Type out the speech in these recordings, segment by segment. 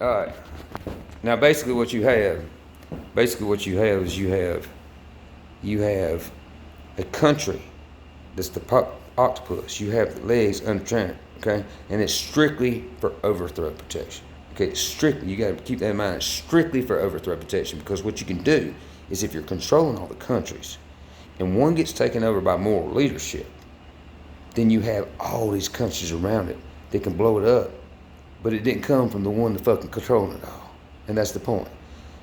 All right. Now, basically, what you have is you have a country that's the octopus. You have the legs untrained, okay, and it's strictly for overthrow protection. Okay, it's strictly. You got to keep that in mind. It's strictly for overthrow protection because what you can do is if you're controlling all the countries, and one gets taken over by moral leadership, then you have all these countries around it that can blow it up, but it didn't come from the one that fucking controlling it all, and that's the point.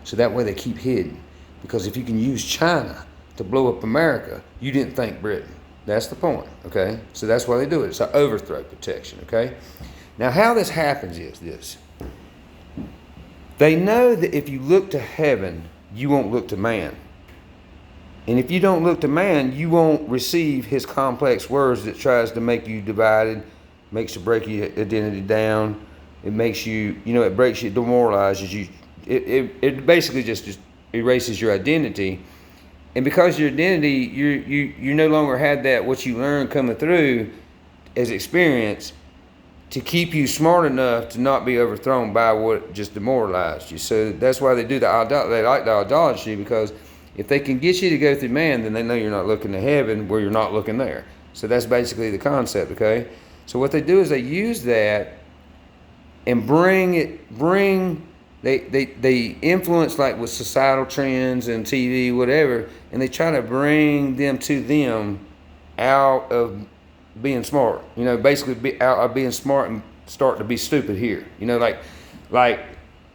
So that way they keep hidden, because if you can use China to blow up America, you didn't think Britain. That's the point, okay? So that's why they do it. It's an overthrow protection, okay? Now, how this happens is this. They know that if you look to heaven, you won't look to man. And if you don't look to man, you won't receive his complex words that tries to make you divided, makes you break your identity down. It makes you, it breaks you, demoralizes you. It basically just erases your identity. And because your identity, you no longer had that, what you learned coming through as experience, to keep you smart enough to not be overthrown by what just demoralized you. So that's why they do they like the idolatry, because if they can get you to go through man, then they know you're not looking to heaven where you're not looking there. So that's basically the concept, okay? So what they do is they use that and they influence, like with societal trends and TV, whatever, and they try to bring them to them out of being smart. Basically be out of being smart and start to be stupid here. Like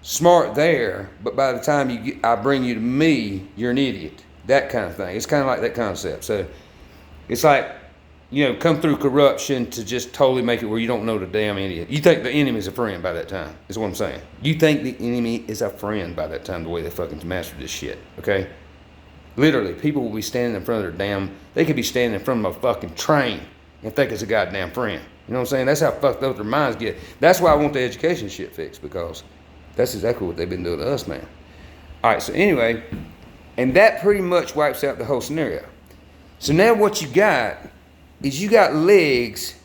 smart there, but by the time I bring you to me, you're an idiot. That kind of thing. It's kind of like that concept. So it's like, come through corruption to just totally make it where you don't know the damn idiot. You think the enemy's a friend by that time, is what I'm saying. You think the enemy is a friend by that time, the way they fucking mastered this shit, okay? Literally, people will be standing in front of they could be standing in front of a fucking train and think it's a goddamn friend. You know what I'm saying? That's how fucked up their minds get. That's why I want the education shit fixed, because that's exactly what they've been doing to us, man. All right, so anyway, and that pretty much wipes out the whole scenario. So now what you got is you got legs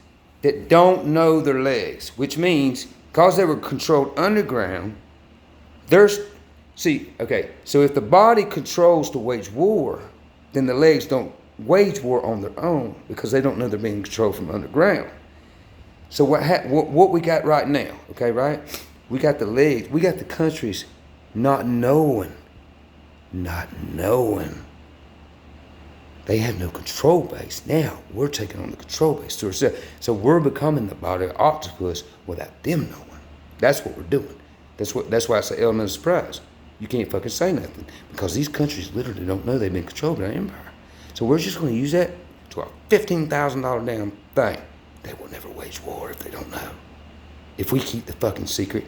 that don't know their legs, which means because they were controlled underground, so if the body controls to wage war, then the legs don't wage war on their own because they don't know they're being controlled from underground. So what we got right now, okay, right? We got the legs, we got the countries not knowing. They have no control base. Now we're taking on the control base to ourselves. So we're becoming the body of octopus without them knowing. That's what we're doing. That's why I say element of surprise. You can't fucking say nothing because these countries literally don't know they've been controlled by an empire. So we're just going to use that to our $15,000 damn thing. They will never wage war if they don't know. If we keep the fucking secret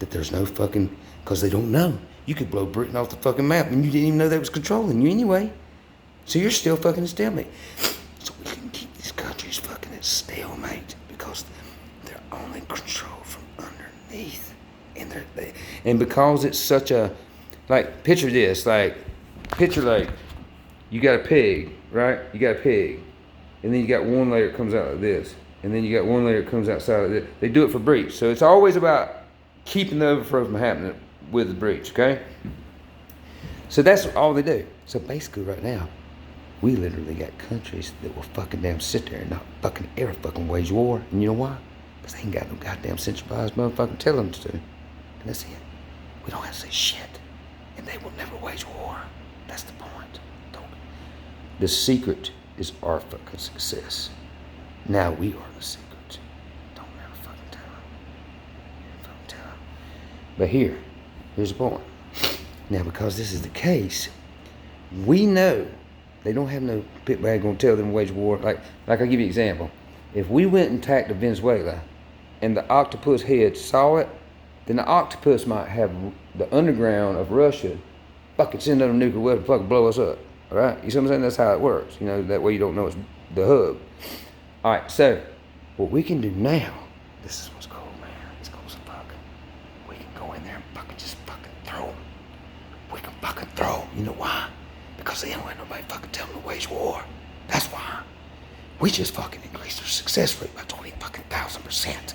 that there's no fucking, because they don't know. You could blow Britain off the fucking map and you didn't even know they was controlling you anyway. So you're still fucking a stalemate. So we can keep these countries fucking at stalemate because they're only controlled from underneath. And because it's such a, like, picture this, like, you got a pig, right? You got a pig. And then you got one layer that comes out like this. And then you got one layer that comes outside like this. They do it for breach. So it's always about keeping the overthrow from happening with the breach, okay? So that's all they do. So basically right now, we literally got countries that will fucking damn sit there and not fucking ever fucking wage war. And you know why? Because they ain't got no goddamn centralized motherfucking tell them to. And that's it. We don't have to say shit. And they will never wage war. That's the point. The secret is our fucking success. Now we are the secret. Don't ever fucking tell them. But here's the point. Now, because this is the case, we know they don't have no pit bag gonna tell them to wage war. Like I'll give you an example. If we went and attacked Venezuela and the octopus head saw it, then the octopus might have the underground of Russia fucking send out a nuclear weapon to fucking blow us up. All right? You see what I'm saying? That's how it works. That way you don't know it's the hub. All right, so what we can do now, this is what's cool, man. It's cool as fuck. We can go in there and fucking just fucking throw them. We can fucking throw them. You know why? Because they don't let nobody fucking tell them to wage war. That's why. We just fucking increased our success rate by 20,000%.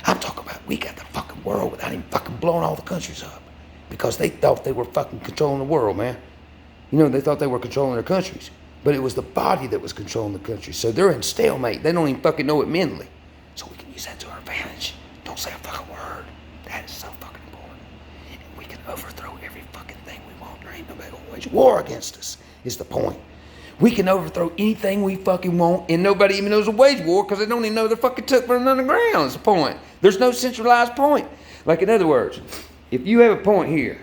I'm talking about we got the fucking world without even fucking blowing all the countries up. Because they thought they were fucking controlling the world, man. You know, they thought they were controlling their countries. But it was the body that was controlling the country. So they're in stalemate. They don't even fucking know it mentally. So we can use that to our advantage. Don't say a fucking word. That is so fucking important. And we can overthrow every fucking thing we want. There ain't nobody gonna wage war against us, is the point. We can overthrow anything we fucking want, and nobody even knows a wage war because they don't even know they're fucking took from underground, is the point. There's no centralized point. Like, in other words, if you have a point here,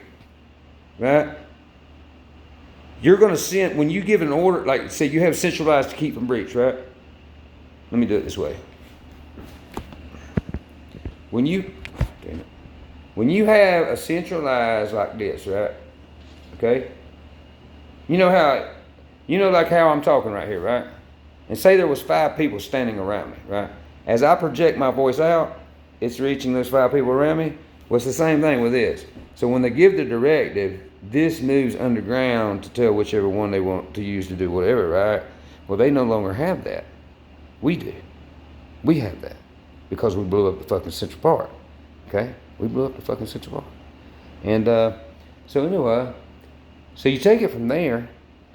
right? You're going to send, when you give an order, like say you have centralized to keep from breach, right? Let me do it this way. When you have a centralized like this, right? Okay? You know like how I'm talking right here, right? And say there was 5 people standing around me, right? As I project my voice out, it's reaching those 5 people around me. Well, it's the same thing with this. So when they give the directive, this moves underground to tell whichever one they want to use to do whatever, right? Well, they no longer have that. We do. We have that because we blew up the fucking Central Park. Okay? We blew up the fucking Central Park. And so anyway, so you take it from there,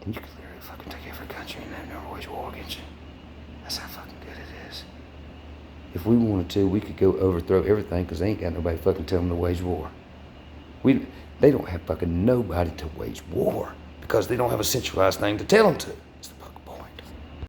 and you can literally fucking take every country and have no wage war against you. That's how fucking good it is. If we wanted to, we could go overthrow everything because they ain't got nobody fucking tell them to wage war. They don't have fucking nobody to wage war because they don't have a centralized thing to tell them to.